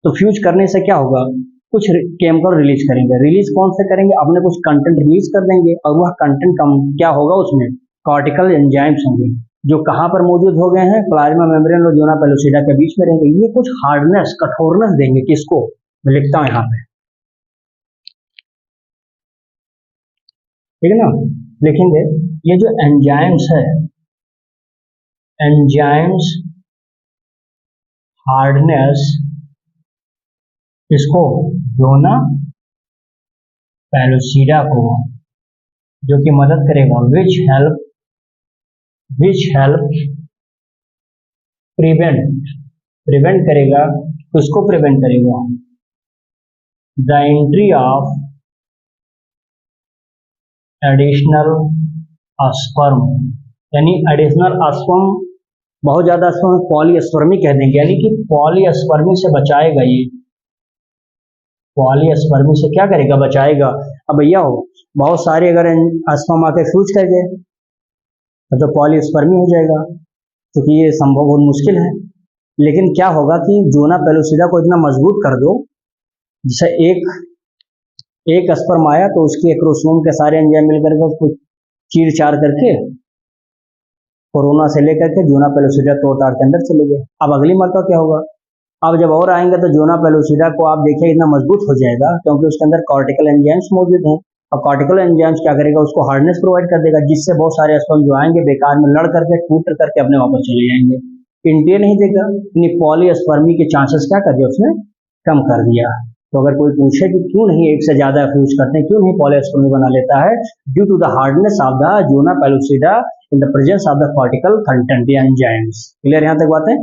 तो फ्यूज करने से क्या होगा, कुछ केमिकल रिलीज करेंगे। रिलीज कौन से करेंगे? अपने कुछ कंटेंट रिलीज कर देंगे और वह कंटेंट क्या होगा, उसमें कॉर्टिकल एंजाइम्स होंगे जो कहाँ पर मौजूद हो गए हैं, प्लाज्मा मेम्ब्रेन और ज़ोना पेलोसिडा के बीच में रहेंगे। ये कुछ हार्डनेस, कठोरनेस देंगे। किसको? मैं लिखता हूँ यहाँ पे, ठीक है ना, लिखेंगे। ये जो एंजाइम्स है, एंजाइम्स हार्डनेस इसको ज़ोना पेलोसिडा को, जो कि मदद करेगा, विच हेल्प प्रिवेंट करेगा। किसको प्रिवेंट करेगा? The entry of additional sperm, यानी एडिशनल स्पर्म, बहुत ज्यादा स्पर्म पॉलीस्पर्मी कह देंगे, यानी कि पॉलीस्पर्मी से बचाएगा। ये पॉलीस्पर्मी से क्या करेगा? बचाएगा। अब भैया हो, बहुत सारे अगर स्पर्म आके फ्यूज कर गए तो पॉलीस्पर्मी हो जाएगा, क्योंकि ये संभव बहुत मुश्किल है। लेकिन क्या होगा कि ज़ोना पेलोसिडा को इतना मजबूत कर दो, जैसे एक स्पर्म आया तो उसकी एक्रोसोम के सारे एंजाइम मिलकर के उसको चीर चार करके कोरोना से लेकर के ज़ोना पेलोसिडा तोड़ ताड़ के अंदर चले गए। अब अगली मरतबा क्या होगा? अब जब और आएंगे तो ज़ोना पेलोसिडा को आप देखिए इतना मजबूत हो जाएगा, क्योंकि उसके अंदर कॉर्टिकल एंजाइम्स मौजूद हैं। और कॉर्टिकल एंजाइम्स क्या करेगा? उसको हार्डनेस प्रोवाइड कर देगा, जिससे बहुत सारे स्पर्म जो आएंगे बेकार में लड़ करके टूट करके अपने वापस चले जाएंगे। इंडिया नहीं देगा, यानी पॉलीस्पर्मी के चांसेस क्या कर दिया उसने? कम कर दिया। तो अगर कोई पूछे कि क्यों नहीं एक से ज्यादा फ्यूज करते हैं, क्यों नहीं पॉलीस्पर्मी बना लेता है? Due to the hardness of the zona pellucida in the presence of the cortical content enzymes. Clear यहाँ तक बात है?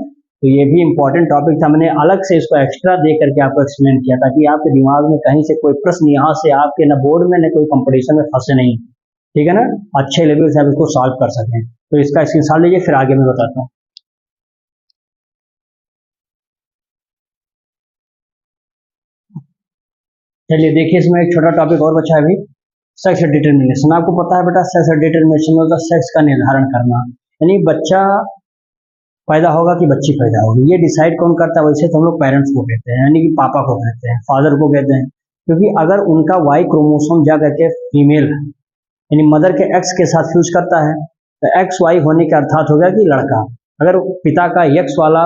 तो ये भी इंपॉर्टेंट टॉपिक था, मैंने अलग से इसको एक्स्ट्रा दे करके आपको एक्सप्लेन किया ताकि आपके दिमाग में कहीं से कोई प्रश्न यहाँ से आपके न बोर्ड में न कोई कंपटीशन में फंसे नहीं, ठीक है ना, अच्छे लेवल से आप इसको सॉल्व कर सकें। तो इसका स्क्रीनशॉट लीजिए, फिर आगे मैं बताता हूँ। चलिए देखिए, इसमें एक छोटा टॉपिक और बचा है अभी, सेक्स डिटर्मिनेशन। आपको पता है बेटा, सेक्स डिटर्मिनेशन होता है सेक्स का निर्धारण करना, यानी बच्चा पैदा होगा कि बच्ची पैदा होगी, ये डिसाइड कौन करता है? वैसे तो हम लोग पेरेंट्स को कहते हैं, यानी कि पापा को कहते हैं, फादर को कहते हैं। क्योंकि अगर उनका वाई क्रोमोसोम जा करके फीमेल यानी मदर के एक्स के साथ फ्यूज करता है तो एक्स वाई होने का अर्थात हो गया कि लड़का। अगर पिता का एक्स वाला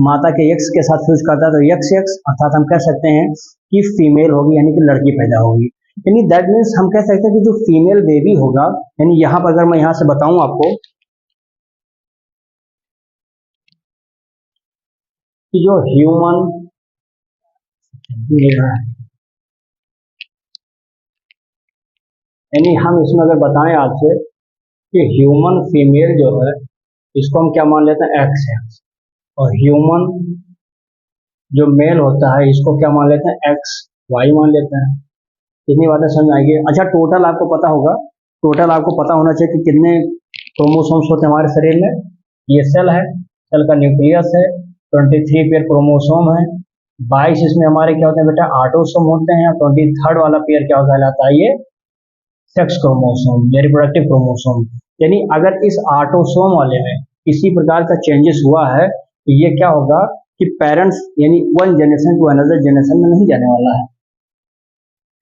माता के एक्स के साथ फ्यूज करता है तो एक्स एक्स अर्थात हम कह सकते हैं कि फीमेल होगी, यानी कि लड़की पैदा होगी। यानी दैट मीन्स हम कह सकते हैं कि जो फीमेल बेबी होगा, यानी यहाँ पर अगर मैं यहाँ से बताऊं आपको कि जो ह्यूमन यानी हम इसमें अगर बताएं आपसे कि ह्यूमन फीमेल जो है इसको हम क्या मान लेते हैं? X x. और ह्यूमन जो मेल होता है इसको क्या मान लेते हैं? एक्स वाई मान लेते हैं। कितनी बातें समझ आएगी? अच्छा, टोटल आपको पता होगा, टोटल आपको पता होना चाहिए कि कितने क्रोमोसोम्स होते हैं हमारे शरीर में। ये सेल है, सेल का न्यूक्लियस है, 23 पेयर क्रोमोसोम है, 22 इसमें हमारे क्या होते हैं बेटा? ऑटोसोम होते हैं। 23rd वाला पेयर क्या कहलाता है? ये सेक्स क्रोमोसोम या रिप्रोडक्टिव क्रोमोसोम। यानी अगर इस ऑटोसोम वाले में किसी प्रकार का चेंजेस हुआ है तो ये क्या होगा कि पेरेंट्स यानी one generation to another generation में नहीं जाने वाला है।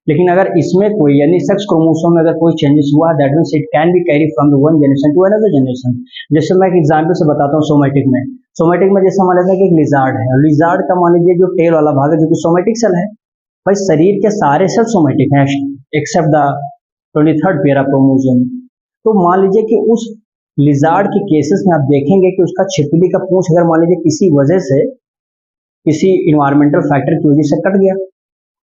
लेकिन अगर इसमें कोई यानी सेक्स क्रोमोसोम में अगर कोई चेंजेस हुआ है, that means it can be carry from the one generation to another generation. जैसे मैं एक एग्जांपल से बताता हूँ, सोमेटिक में जैसे मान लेते हैं कि एक लिजार्ड है, और लिजार्ड का मान लीजिए जो टेल वाला भाग है जो कि सोमेटिक सेल है। भाई शरीर के सारे सेल सोमेटिक हैं except the 23rd pair of chromosome. तो मान लीजिए कि उस लिजार्ड के केसेस में आप देखेंगे कि उसका छिपकली का पूंछ अगर मान लीजिए किसी वजह से, किसी इन्वायरमेंटल फैक्टर की वजह से कट गया,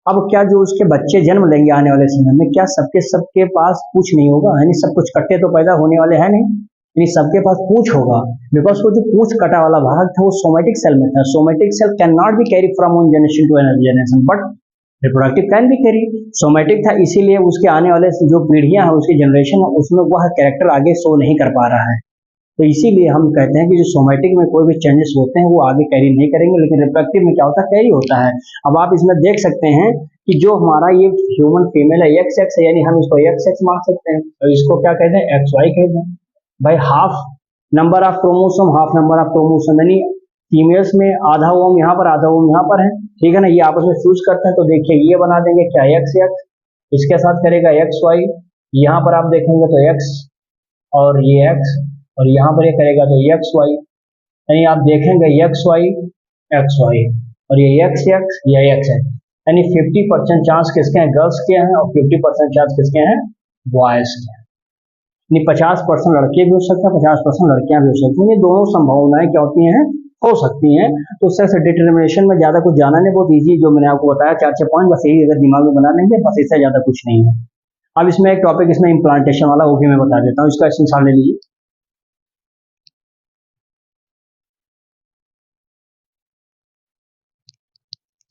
अब क्या जो उसके बच्चे जन्म लेंगे आने वाले समय में, क्या सबके पास पूछ नहीं होगा? यानी सब कुछ कट्टे तो पैदा होने वाले हैं नहीं, यानी सबके पास पूछ होगा। बिकॉज वो जो पूछ कटा वाला भाग था वो सोमेटिक सेल में था। Somatic cell can not be carry from one generation to another generation, but reproductive can be carry. Somatic था, इसीलिए उसके आने वाले जो पीढ़ियां हैं, उसकी जनरेशन है, उसमें वह कैरेक्टर आगे शो नहीं कर पा रहा है। तो इसीलिए हम कहते हैं कि जो सोमेटिक में कोई भी चेंजेस होते हैं वो आगे कैरी नहीं करेंगे, लेकिन रिप्रोडक्टिव में क्या होता है? कैरी होता है। अब आप इसमें देख सकते हैं कि जो हमारा ये ह्यूमन फीमेल है एक्स एक्स है, यानी हम इसको एक्स एक्स मान सकते हैं, और इसको क्या कहते हैं? एक्स वाई कहते हैं। भाई half number of chromosome, half number of chromosome, यानी फीमेल्स में आधा ओम यहाँ पर, आधा ओम यहाँ पर है, ठीक है ना, ये आपस में चूज करते हैं। तो देखिए ये बना देंगे क्या, एक्स एक्स, इसके साथ करेगा एक्स वाई, यहाँ पर आप देखेंगे तो एक्स और ये एक्स, और यहाँ पर ये करेगा तो एक्स वाई, यानी आप देखेंगे एक्स वाई और ये एक्स एक्स, ये एक्स है, यानी 50% चांस किसके हैं, गर्ल्स के हैं, और 50% चांस किसके हैं, बॉयज के हैं। यानी 50% लड़के भी हो सकते हैं, 50% लड़कियां भी हो सकती हैं। ये दोनों संभावनाएं क्या होती हैं, हो सकती हैं। तो उससे डिटर्मिनेशन में ज्यादा कुछ जाना नहीं, बहुत ईजी जो मैंने आपको बताया 4-6 पॉइंट, बस यही अगर दिमाग में बना लेंगे, बस इससे ज्यादा कुछ नहीं है। अब इसमें एक टॉपिक इसमें इम्प्लांटेशन वाला, वो भी मैं बता देता हूँ, इसका स्क्रीनशॉट ले लीजिए।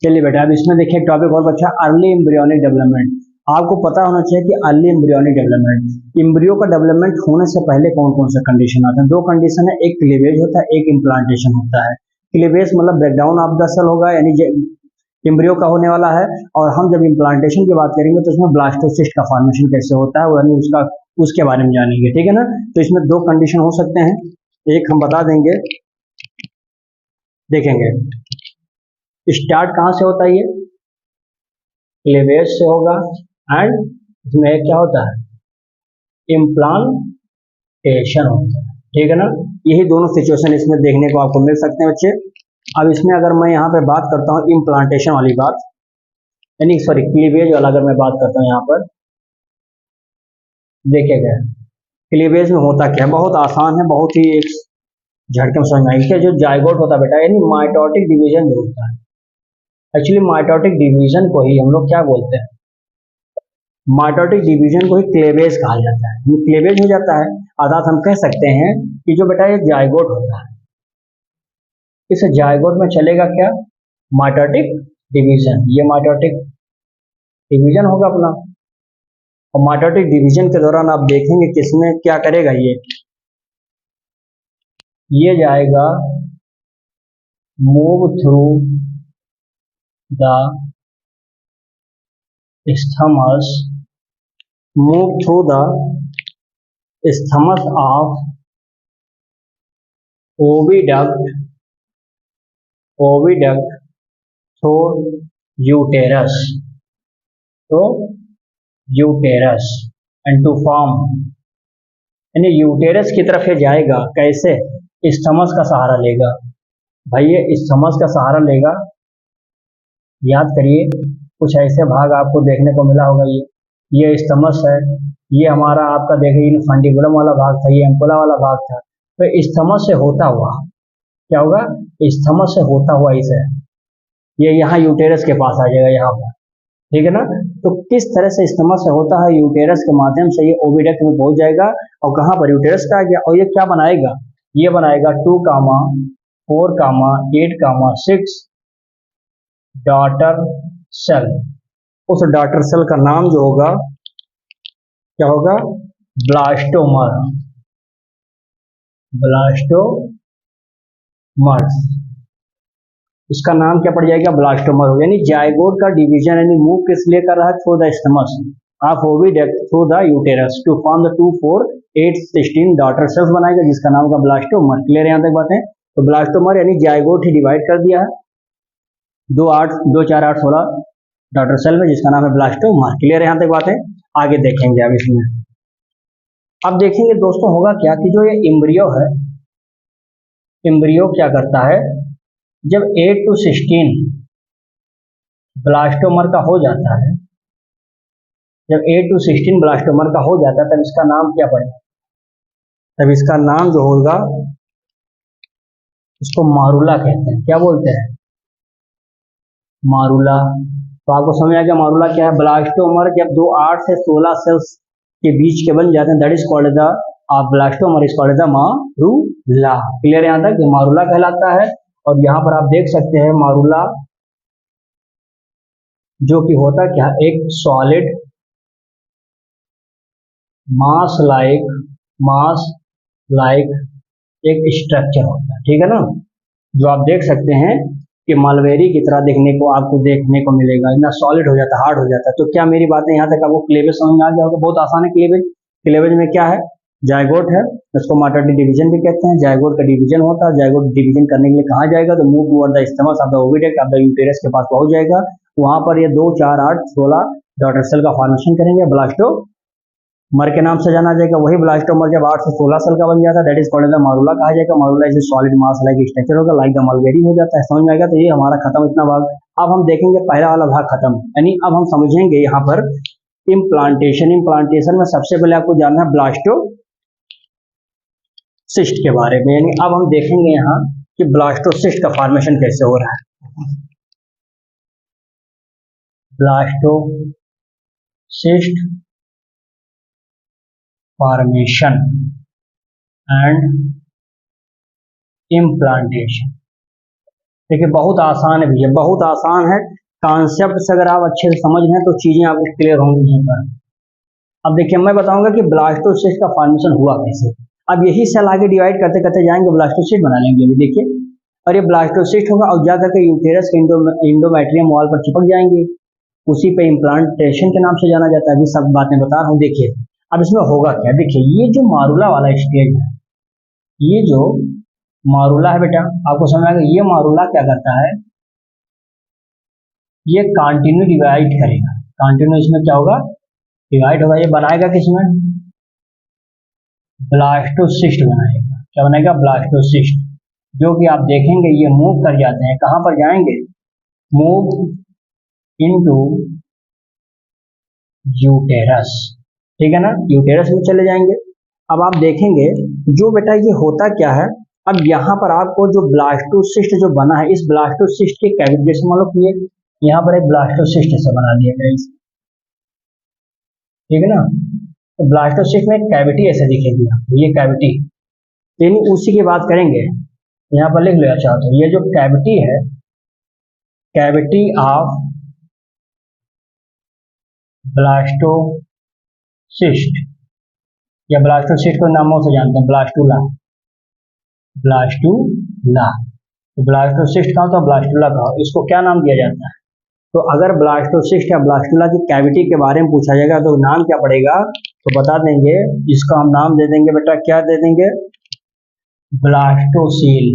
चलिए बेटा, अब इसमें देखिए टॉपिक और बच्चा, अर्ली एम्ब्रियोनिक डेवलपमेंट। आपको पता होना चाहिए कि अर्ली एम्ब्रियोनिक डेवलपमेंट, एम्ब्रियो का डेवलपमेंट होने से पहले कौन कौन से कंडीशन आते हैं। दो कंडीशन है, एक क्लीवेज होता है, एक इम्प्लांटेशन होता है। क्लीवेज मतलब ब्रेकडाउन ऑफ द सेल होगा, यानी एम्ब्रियो का होने वाला है। और हम जब इम्प्लांटेशन की बात करेंगे तो उसमें ब्लास्टोसिस्ट का फॉर्मेशन कैसे होता है, यानी उसके बारे में जानेंगे, ठीक है ना। तो इसमें दो कंडीशन हो सकते हैं, एक हम बता देंगे, देखेंगे स्टार्ट कहाँ से होता है, ये क्लीवेज से होगा, एंड इसमें क्या होता है, इम्प्लांटेशन होता है, ठीक है ना। यही दोनों सिचुएशन इसमें देखने को आपको मिल सकते हैं बच्चे। अब इसमें अगर मैं यहाँ पे बात करता हूँ इम्प्लांटेशन वाली बात, यानी सॉरी क्लीवेज वाला अगर मैं बात करता हूँ यहाँ पर, देखिएगा क्लीवेज में होता क्या है, बहुत आसान है, बहुत ही एक झटके में समझ में आएगी। जो जाइगोट होता है बेटा, यानी माइटोटिक डिवीजन जो होता है, एक्चुअली माइटोटिक डिवीजन को ही हम लोग क्या बोलते हैं, माइटोटिक डिवीजन को ही क्लीवेज कहा जाता है। ये क्लीवेज हो जाता है, अर्थात हम कह सकते हैं कि जो बेटा ये जाइगोट होता है, इस जाइगोट में चलेगा क्या, माइटोटिक डिवीजन, ये माइटोटिक डिवीजन होगा अपना। और माइटोटिक डिवीजन के दौरान आप देखेंगे किसमें क्या करेगा, ये जाएगा move through the isthmus, move through the isthmus of oviduct through uterus, and to form, यानी यूटेरस की तरफ ये जाएगा, कैसे, isthmus का सहारा लेगा। भाई ये isthmus का सहारा लेगा, याद करिए कुछ ऐसे भाग आपको देखने को मिला होगा, ये isthmus है, ये हमारा आपका देखिए इनफंडिबुलम वाला भाग था, ये एम्पुला वाला भाग था। तो isthmus से होता हुआ क्या होगा, isthmus से होता हुआ इसे ये यहाँ यूटेरस के पास आ जाएगा, यहाँ पर, ठीक है ना। तो किस तरह से isthmus से होता है, यूटेरस के माध्यम से ये ओविडक्ट में पहुंच जाएगा, और कहाँ पर, यूटेरस का आ गया, और ये क्या बनाएगा, ये बनाएगा 2, 4, 8, 6 डॉटर सेल। उस डॉटर सेल का नाम जो होगा क्या होगा, ब्लास्टोमर, इसका नाम क्या पड़ जाएगा, ब्लास्टोमर हो। यानी जाइगोट का डिवीजन यानी मूव किस लिए कर रहा है, through the isthmus of oviduct through the uterus to form the 2, 4, 8, 16 daughter cells बनाएगा, जिसका नाम होगा ब्लास्टोमर। क्लियर यहाँ तक बात है। तो ब्लास्टोमर यानी जाइगोट ही डिवाइड कर दिया है 2, 4, 8, 16 डॉटर सेल में, जिसका नाम है ब्लास्टोमर। क्लियर यहाँ तक बात है। आगे देखेंगे अब इसमें, अब देखेंगे दोस्तों होगा क्या कि जो ये एम्ब्रियो है, एम्ब्रियो क्या करता है, जब 8 to 16 ब्लास्टोमर का हो जाता है, जब 8 to 16 ब्लास्टोमर का हो जाता है, तब इसका नाम क्या पड़ेगा, तब इसका नाम जो होगा इसको मारूला कहते हैं। क्या बोलते हैं, मारूला। तो आपको समझ आ गया मारूला क्या है। ब्लास्टोमर जब 2, 8 से 16 सेल्स के बीच के बन जाते हैं, that is called the blastomere is called the morula. Clear यहाँ तक, ये मारूला कहलाता है। और यहाँ पर आप देख सकते हैं मारूला जो कि होता क्या, एक सॉलिड मास लाइक एक स्ट्रक्चर होता है, ठीक है ना, जो आप देख सकते हैं कि मलबेरी की तरह आपको देखने को मिलेगा, इतना सॉलिड हो जाता है, हार्ड हो जाता है। तो क्या मेरी बातें यहाँ तक आपको क्लीवेज समझ में आ गया होगा, बहुत आसान है क्लीवेज। क्लीवेज में क्या है, जायगोट है, उसको मैटरनिटी डिवीजन भी कहते हैं। जायगोट का डिवीजन होता है, जायगोट डिवीजन करने के लिए कहाँ जाएगा, तो move toward the stomach of the oviduct of the uterus के पास पहुंच जाएगा। वहां पर ये 2, 4, 8, 16 डॉटर सेल का फॉर्मेशन करेंगे, ब्लास्टोमर के नाम से जाना जाएगा। वही ब्लास्टोमर जब 8 से 16 सेल का बन जाता है, that is called the morula कहा जाएगा। Morula is solid mass like structure होगा, लाइक द मलबेरी हो जाता है। समझ में आएगा? तो ये हमारा खत्म इतना भाग। अब हम देखेंगे पहला वाला भाग खत्म, यानी अब हम समझेंगे यहाँ पर इम्प्लांटेशन। इम्प्लांटेशन में सबसे पहले आपको जानना है ब्लास्टोसिस्ट के बारे में, यानी अब हम देखेंगे यहाँ कि ब्लास्टोसिस्ट का फॉर्मेशन कैसे हो रहा है। Blastocyst formation and implantation. देखिए बहुत आसान है भैया, बहुत आसान है। कॉन्सेप्ट से अगर आप अच्छे से समझ रहे हैं तो चीजें आपको क्लियर होंगी यहीं पर। अब देखिए मैं बताऊंगा कि ब्लास्टोसिस्ट का फॉर्मेशन हुआ कैसे। अब यही सेल आगे डिवाइड करते करते जाएंगे, ब्लास्टोसिस्ट बना लेंगे। अभी देखिए, और ये ब्लास्टोसिस्ट होगा और जाकर के यूटेरस के इंडोमेट्रियम वॉल पर चिपक जाएंगे। उसी पे इम्प्लांटेशन के नाम से जाना जाता है। अभी सब बातें बता रहा हूँ। देखिए अब इसमें होगा क्या, देखिए ये जो मारुला वाला स्टेज है, ये जो मारुला है बेटा, आपको समझ आएगा। ये मारुला क्या करता है, ये कंटिन्यू डिवाइड करेगा। कंटिन्यू इसमें क्या होगा, डिवाइड होगा। ये बनाएगा किसमें, ब्लास्टोसिस्ट बनाएगा। क्या बनाएगा, ब्लास्टोसिस्ट, जो कि आप देखेंगे ये मूव कर जाते हैं। कहां पर जाएंगे, मूव इनटू यूटेरस, ठीक है ना, यूटेरस में चले जाएंगे। अब आप देखेंगे जो बेटा ये होता क्या है, अब यहाँ पर आपको जो ब्लास्टोसिस्ट जो बना है, इस ब्लास्टोसिस्ट के कैविटी, जैसे मान लो कि यहाँ पर एक ब्लास्टोसिस्ट से बना दिया गया, ठीक है ना। तो ब्लास्टोसिस्ट में एक कैविटी ऐसे दिखेगी, ये कैविटी, यानी उसी की बात करेंगे। यहाँ पर लिख लो अच्छा, तो ये जो कैविटी है, कैविटी ऑफ ब्लास्टोसिस्ट, या ब्लास्टोसिस्ट को नामों से जानते हैं, ब्लास्टुला, ब्लास्टुला। तो ब्लास्टोसिस्ट का होता है, ब्लास्टुला का, इसको क्या नाम दिया जाता है। तो अगर ब्लास्टोसिस्ट या ब्लास्टुला की कैविटी के बारे में पूछा जाएगा तो नाम क्या पड़ेगा, तो बता देंगे, इसका हम नाम दे देंगे बेटा, क्या दे देंगे, ब्लास्टोसील,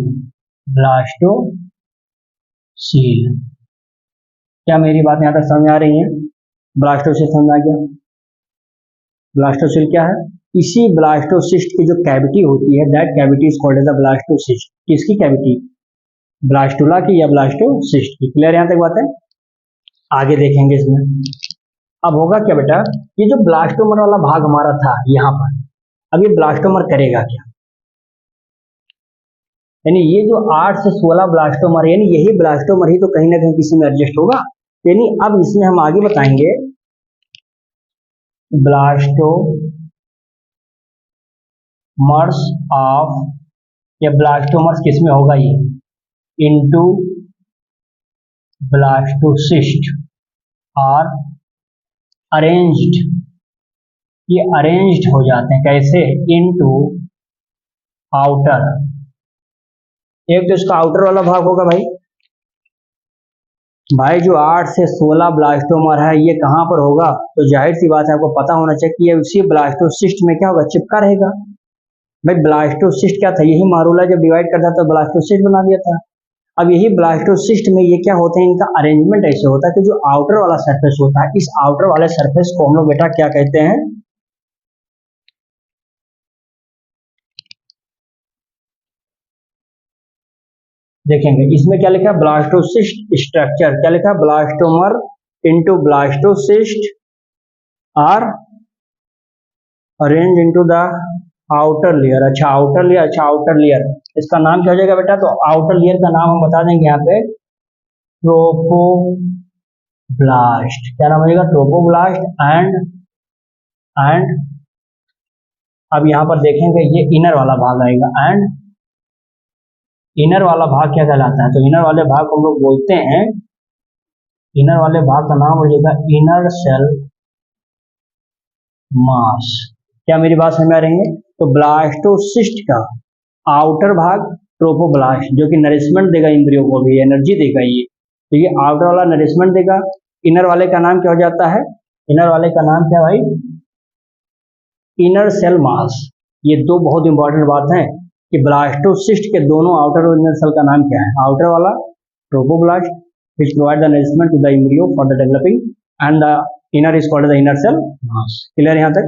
ब्लास्टोसील। क्या मेरी बात यहाँ तक समझ आ रही है, ब्लास्टोसील समझ आ गया। ब्लास्टोसील क्या है, इसी ब्लास्टोसिस्ट की जो कैविटी होती है, that cavity is called as the blastocyst. किसकी कैविटी, ब्लास्टुला की या ब्लास्टोसिस्ट की। क्लियर यहाँ तक बात है, आगे देखेंगे इसमें। अब होगा क्या बेटा, ये जो ब्लास्टोमर वाला भाग हमारा था यहाँ पर, अब ये ब्लास्टोमर करेगा क्या, यानी ये जो 8 से 16 ब्लास्टोमर, यानी यही ब्लास्टोमर ही तो कहीं ना कहीं किसी में एडजस्ट होगा। यानी अब इसमें हम आगे बताएंगे ब्लास्टोमर्स ऑफ, या ब्लास्टोमर्स किसमें होगा, ये इनटू ब्लास्टोसिस्ट आर अरेंज्ड, ये अरेंज्ड हो जाते हैं कैसे, इनटू आउटर। एक तो इसका आउटर वाला भाग होगा भाई, जो 8 से 16 ब्लास्टोमर है, ये कहां पर होगा, तो जाहिर सी बात है आपको पता होना चाहिए कि ये उसी ब्लास्टोसिस्ट में क्या होगा, चिपका रहेगा। भाई ब्लास्टोसिस्ट क्या था, यही मारुला जब डिवाइड करता था तो ब्लास्टोसिस्ट बना दिया था। अब यही ब्लास्टोसिस्ट में ये क्या होते हैं, इनका अरेंजमेंट ऐसे होता है कि जो आउटर वाला सरफेस होता है, इस आउटर वाले सरफेस को हम लोग बेटा क्या कहते हैं, देखेंगे इसमें क्या लिखा है, ब्लास्टोसिस्ट स्ट्रक्चर, क्या लिखा है, blastomere into blastocyst are arrange into the outer layer. अच्छा आउटर लेयर, अच्छा आउटर लेयर, इसका नाम क्या हो जाएगा बेटा, तो आउटर लेयर का नाम हम बता देंगे यहाँ पे, ट्रोफोब्लास्ट। क्या नाम हो जाएगा, ट्रोफोब्लास्ट। एंड अब यहाँ पर देखेंगे ये इनर वाला भाग आएगा, एंड इनर वाला भाग क्या कहलाता है, तो इनर वाले भाग को हम लोग बोलते हैं, इनर वाले भाग का नाम हो जाएगा इनर सेल मास। क्या मेरी बात समझ में आ रही है, तो ब्लास्टोसिस्ट का आउटर भाग ट्रोफोब्लास्ट, जो कि नरिशमेंट देगा इंद्रियों को, भी एनर्जी देगा ये, तो ये आउटर वाला नरिशमेंट देगा। इनर वाले का नाम क्या हो जाता है, इनर वाले का नाम क्या भाई, इनर सेल मास। ये दो बहुत इंपॉर्टेंट बात है कि ब्लास्टोसिस्ट के दोनों आउटर और इनर सेल का नाम क्या है। आउटर वाला trophoblast which provide the nourishment to the embryo for the developing and the inner is called the inner cell mass। Clear यहाँ तक?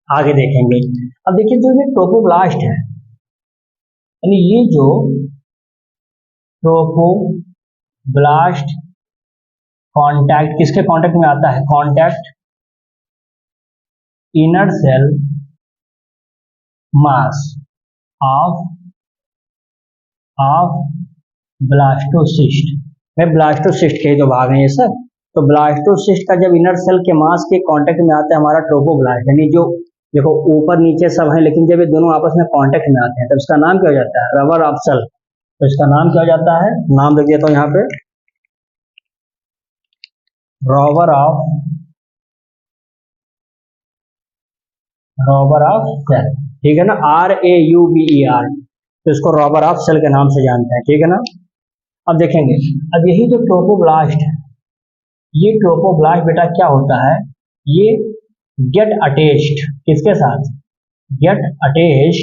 आगे देखेंगे। अब देखिए जो ये ट्रोपोब्लास्ट है, यानी ये जो ट्रोपोब्लास्ट कांटेक्ट किसके कांटेक्ट में आता है? Contact inner cell mass of blastocyst. Blastocyst के जो भाग हैं ये सब, तो ब्लास्टोसिस्ट का जब इनर सेल के मास के कांटेक्ट में आता है हमारा ट्रोपोब्लास्ट, यानी जो देखो ऊपर नीचे सब है, लेकिन जब ये दोनों आपस में कांटेक्ट में आते हैं तब इसका नाम क्या हो जाता है? Rubber of cell. तो इसका नाम क्या हो जाता है? नाम लिख देता हूं यहाँ पे, रबर ऑफ सेल। ठीक है ना, RAUBER, तो इसको रबर ऑफ सेल के नाम से जानते हैं। ठीक है ना। अब देखेंगे, अब यही जो ट्रोपोब्लास्ट है, ये ट्रोपोब्लास्ट बेटा क्या होता है? ये गेट अटैच्ड किसके साथ? Get attach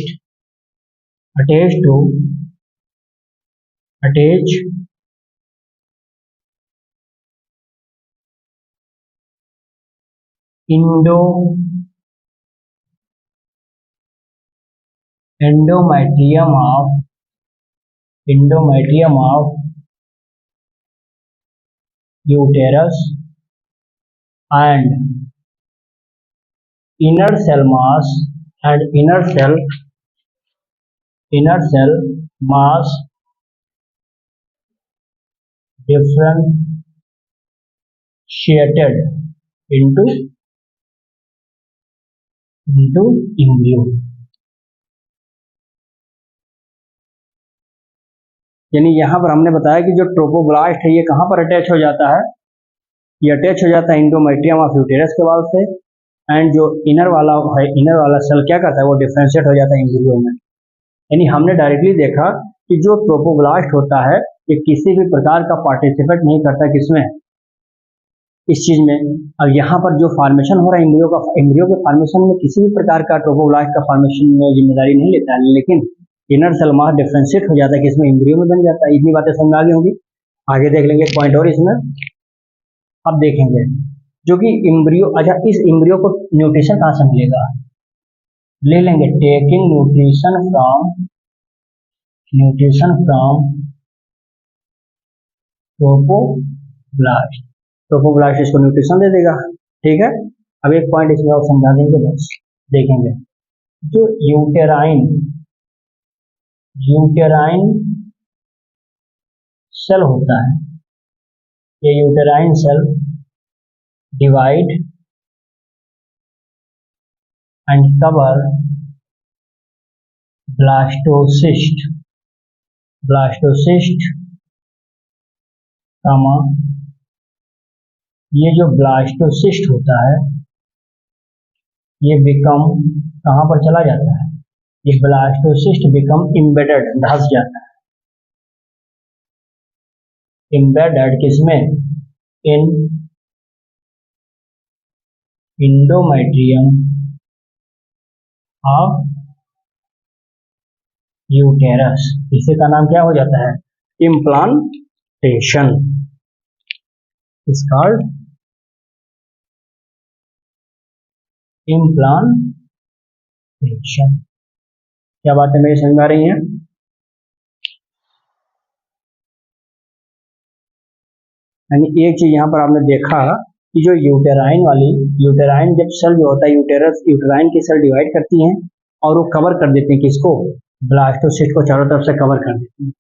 endometrium of uterus and inner cell mass differentiated into embryo। यानी यहाँ पर हमने बताया कि जो ट्रोपोब्लास्ट है ये कहाँ पर अटैच हो जाता है? ये अटैच हो जाता है एंडोमेट्रियम ऑफ यूटेरस के वाल से, एंड जो इनर वाला सेल क्या करता है? वो डिफरेंशिएट हो जाता है एम्ब्रियो में। यानी हमने डायरेक्टली देखा कि जो ट्रोपोब्लास्ट होता है ये किसी भी प्रकार का पार्टिसिपेट नहीं करता किसमें? इस चीज में। अब यहाँ पर जो फॉर्मेशन हो रहा है एम्ब्रियो के फॉर्मेशन में किसी भी प्रकार का ट्रोपोब्लास्ट का फॉर्मेशन में जिम्मेदारी नहीं लेता है, लेकिन इनर सेल मास डिफरेंशिएट हो जाता है कि इसमें एम्ब्रियो में बन जाता है। इतनी बातें समझ आ गई होंगी। आगे देख लेंगे पॉइंट और इसमें। अब देखेंगे जो कि एम्ब्रियो, अच्छा इस एम्ब्रियो को न्यूट्रिशन कहाँ से मिलेगा? ले लेंगे टेकिंग न्यूट्रिशन फ्रॉम ट्रोपोब्लास्ट इसको न्यूट्रिशन दे देगा। ठीक है। अब एक पॉइंट इसमें और समझा देंगे, बस देखेंगे जो यूटेराइन सेल होता है, ये uterine cell divide and cover blastocyst ये जो ब्लास्टोसिस्ट होता है ये बिकम कहाँ पर चला जाता है? ये ब्लास्टोसिस्ट बिकम इम्बेडेड, धंस जाता है। इम्बेडेड किसमें? इन एंडोमेट्रियम ऑफ यूटेरस। इसी का नाम क्या हो जाता है? इम्प्लांटेशन। Is called implantation. क्या बातें मेरी समझ में आ रही हैं? यानी एक चीज यहाँ पर आपने देखा कि जो यूटेराइन जब सेल जो होता है यूटेराइन की सेल डिवाइड करती हैं और वो कवर कर देते हैं किसको? ब्लास्टोसिस्ट को चारों तरफ से कवर कर देते हैं।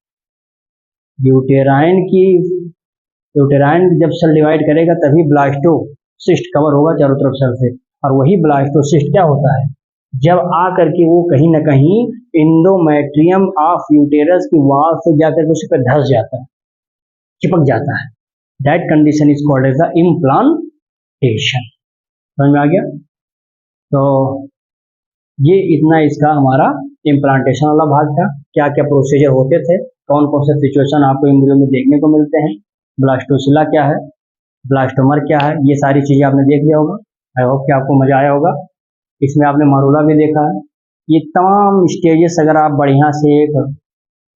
यूटेराइन जब सेल डिवाइड करेगा तभी ब्लास्टोसिस्ट कवर होगा चारों तरफ सेल से, और वही ब्लास्टोसिस्ट क्या होता है? जब आ करके वो कहीं ना कहीं एंडोमेट्रियम ऑफ यूटेरस की वॉल से जाकर उस पर धंस जाता है, चिपक जाता है। That condition is called as the implantation. समझ में आ गया? तो ये इतना इसका हमारा इम्प्लांटेशन वाला भाग था। क्या क्या प्रोसीजर होते थे, कौन कौन से सिचुएशन आपको एम्ब्रियो में देखने को मिलते हैं, ब्लास्टोसिला क्या है, ब्लास्टोमर क्या है, ये सारी चीजें आपने देख लिया होगा। आई होप कि आपको मजा आया होगा। इसमें आपने मरूला भी देखा है, ये तमाम स्टेजेस अगर आप बढ़िया से एक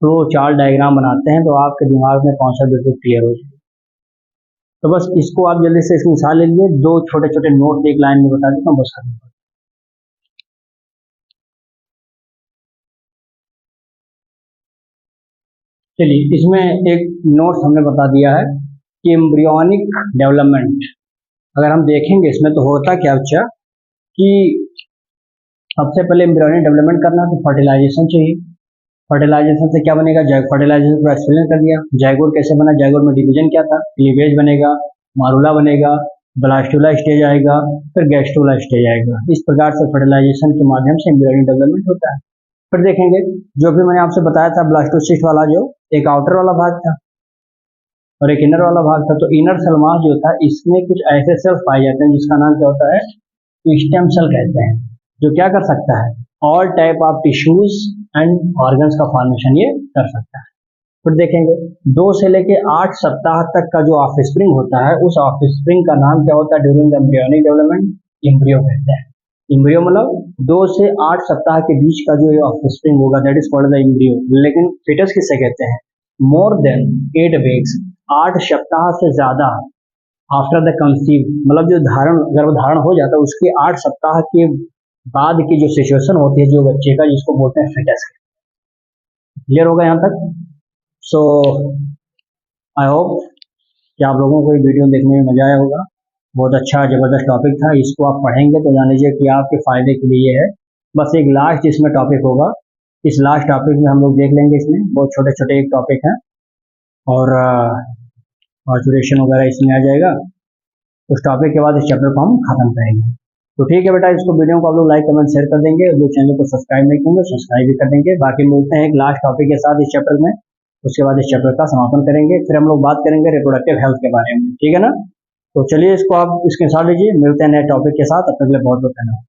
फ्लो चार्ट डायग्राम बनाते हैं तो आपके दिमाग में कॉन्सेप्ट बिल्कुल क्लियर हो जाए। तो बस इसको आप जल्दी से इसकी मिसाल ले लीजिए, 2 छोटे-छोटे नोट एक लाइन में बता देता हूँ, बस खत्म। चलिए, इसमें एक नोट्स हमने बता दिया है कि एम्ब्रियोनिक डेवलपमेंट अगर हम देखेंगे इसमें तो होता क्या बच्चा कि सबसे पहले एम्ब्रियोनिक डेवलपमेंट करना तो फर्टिलाइजेशन चाहिए। फर्टिलाइजेशन से क्या बनेगा? फर्टिलाइजेशन को एक्सप्लेन कर दिया। जाइगोट कैसे बना? जाइगोट में डिवीजन क्या था? क्लीवेज बनेगा, मारुला बनेगा, ब्लास्टुला स्टेज आएगा, फिर गैस्ट्रुला स्टेज आएगा। इस प्रकार से फर्टिलाइजेशन के माध्यम से एम्ब्रियोनिक डेवलपमेंट होता है। फिर देखेंगे जो भी मैंने आपसे बताया था ब्लास्टोसिस्ट वाला, जो एक आउटर वाला भाग था और एक इनर वाला भाग था, तो इनर सेल मास जो था इसमें कुछ ऐसे सेल्स पाए जाते हैं जिसका नाम क्या होता है? स्टेम सेल कहते हैं, जो क्या कर सकता है? All type of tissues and organs का फॉर्मेशन ये कर सकता है। फिर देखेंगे 2 से लेके 8 सप्ताह तक का जो ऑफस्प्रिंग होता है, उस ऑफस्प्रिंग का नाम क्या होता है? During the embryonic development embryo कहते हैं। एम्ब्रियो मतलब 2 से 8 सप्ताह के बीच का जो ऑफस्प्रिंग होगा, that is called the embryo. लेकिन फीटस किसे कहते हैं? मोर देन 8 वीक्स, 8 सप्ताह से ज्यादा आफ्टर द कंसीव, मतलब जो गर्भधारण हो जाता है उसके 8 सप्ताह के बाद की जो सिचुएशन होती है जो बच्चे का, जिसको बोलते हैं फिटस। क्लियर होगा यहाँ तक? सो आई होप कि आप लोगों को ये वीडियो देखने में मजा आया होगा। बहुत अच्छा जबरदस्त टॉपिक था, इसको आप पढ़ेंगे तो जान लीजिए कि आपके फायदे के लिए है। बस एक लास्ट इसमें टॉपिक होगा, इस लास्ट टॉपिक में हम लोग देख लेंगे। इसमें बहुत छोटे छोटे एक टॉपिक हैं और ऑचुरेशन वगैरह इसमें आ जाएगा। उस टॉपिक के बाद इस चैप्टर को हम खत्म करेंगे। तो ठीक है बेटा, इसको वीडियो को आप लोग लाइक कमेंट शेयर कर देंगे, जो चैनल को सब्सक्राइब नहीं करेंगे सब्सक्राइब भी कर देंगे। बाकी मिलते हैं एक लास्ट टॉपिक के साथ इस चैप्टर में, उसके बाद इस चैप्टर का समापन करेंगे। फिर हम लोग बात करेंगे रिप्रोडक्टिव हेल्थ के बारे में, ठीक है ना? तो चलिए इसको आप इसके साथ लीजिए, मिलते हैं नए टॉपिक के साथ। अब तक के लिए बहुत बहुत धन्यवाद।